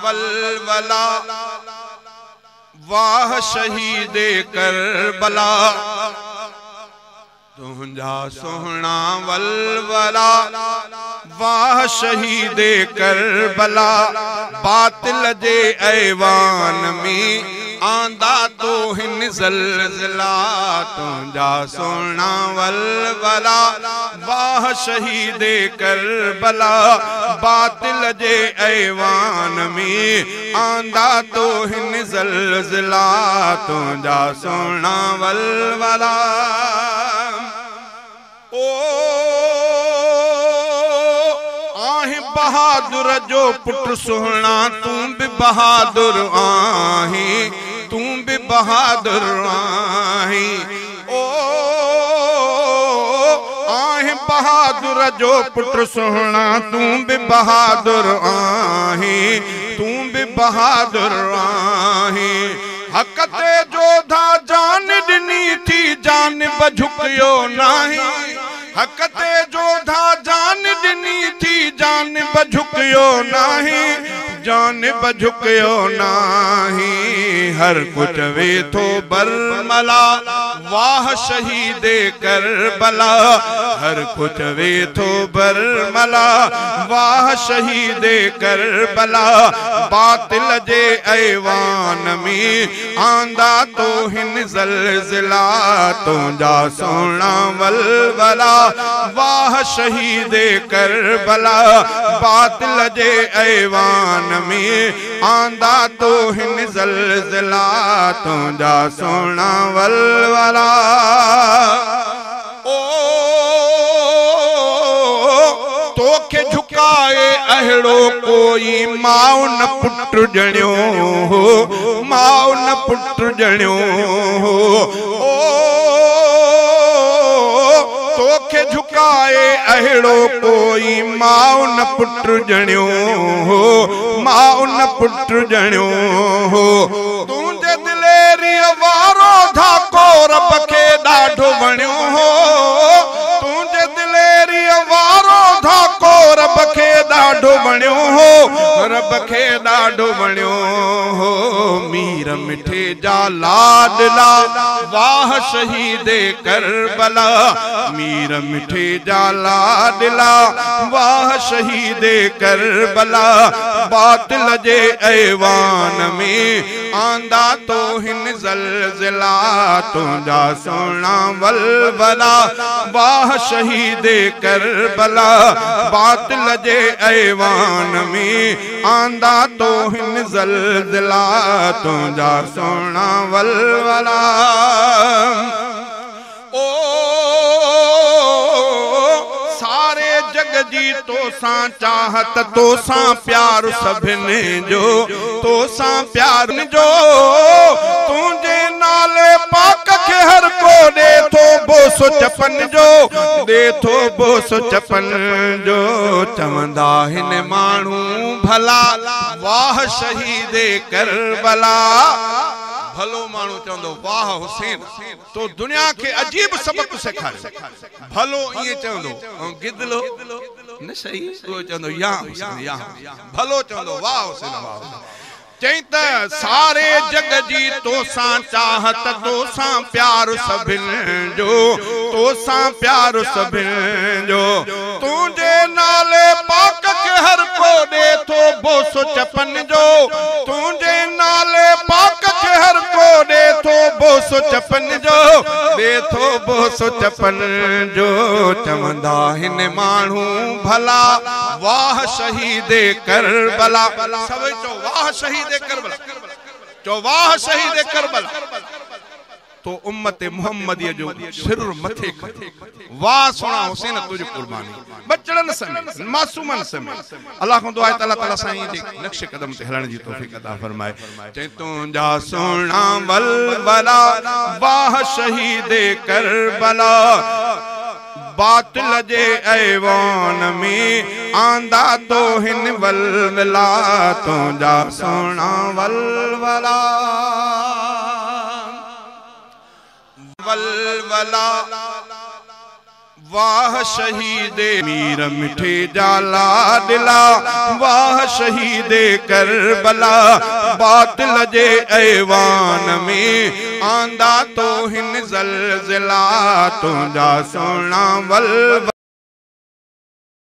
वलवला वाह शहीदे करबला तुझा सोहना वलवला वाह शहीदे करबला बातिल जे ऐवान में आंदा तो हिन ज़लज़ला तुझा सोहना वलवला वाह शहीदे करबला बातिल जे ऐवान में आंदा तो हिन ज़लज़ला तुझा सोहना वलवला ओ आहे बहादुर जो पुट सोहना तू भी बहादुर आही तू भी बहादुर आही ओ आहे बहादुर जो पुट सोहना तू भी बहादुर आही तू भी बहादुर आही हक ते जोधा जान दिनी थी जान बझुकियो नहीं हक ते जोधा जान दिनी थी जान बझुकियो नहीं जान बझुकियो नहीं हर कुछ वे थो बरमला वाह शहीदे करबला हर कुछ वे थो बरमला वाह शहीदे करबला बातिल जे ऐवान में आंदा तो हिन ज़लज़ला तुझा सोहना वलवला वाह शहीदे करबला बातिल जे ऐवान में आंदा तो हिन ज़लज़ला तुझा सोहना वलवला ओ तोखे झुकाए अहिड़ो कोई माउ न पुट जणियो हो माउ न पुट जणियो हो ओ तोखे झुकाए अहिड़ो कोई माउ न पुट जणियो हो माउ न पुट जणियो हो तुंहिंजे दिलेरी वारो धाको रब खे ॾाढो वणियो हो तुंहिंजे दिलेरी वारो धाको रब खे ॾाढो वणियो हो रब खे ॾाढो वणियो हो मीर मिठे जा लाडला वाह शहीदे करबला मीर मिठे जा लाडला वाह शहीदे करबला बातिल जे ऐवान में आंदा तो हिन ज़लज़ला तुझा सोहना वलवला वाह शहीदे करबला बातिल जे ऐवान में आंदा तो हिन ज़लज़ला तुझा सोहना वलवला ओ सारे जग जी तो सां चाहत तो सां प्यार सभिनी जो तो सां प्यार जो तुझे नाले पाक के हर को दे तो बोसो चपन जो दे तो बोसो चपन जो चवंदा हिन माण्हू भला वाह शहीदे करबला भलो माण्हू चवंदो वाह हुसैन तो दुनिया के अजीब सबक सिखारे भलो ये चवंदो गिदलो न सही वो चवंदो या हुसैन या भलो चवंदो वाह हुसैन वाह चई त सारे जग जी तोसां चाहत तोसां प्यार सभिनी जो तोसां प्यार सभिनी जो तुझे नाले पाक के हर को दे तो बोसो चपन जो तुझे नाले पाक के हर को दे तो बोसो चपन जो दे तो बोसो चपन जो चवंदा हिन माण्हू भला वाह शहीदे करबला सभई चो वाह शहीदे करबला चो वाह शहीदे करबला तो उम्मत मुहम्मदी जो सिर मथे वाह सोना हुसैन तुझ कुर्बानी बचड़न समय मासूमन समय अल्लाह को दुआ ताला ताला साईं जे नक्श कदम ते हलण जी तौफीक अता फरमाए चई तुझा सोना वलवला वाह शहीदे करबला बातिल जे ऐवान में आंदा तो हिन वलवला तुझा सोना वलवला वलवला वाह शहीदे मीर मिठे जाला दिला, वाह शहीदे करबला, बातिल जे ऐवान में आंदा तो हिन ज़लज़ला, तुझा सोना वल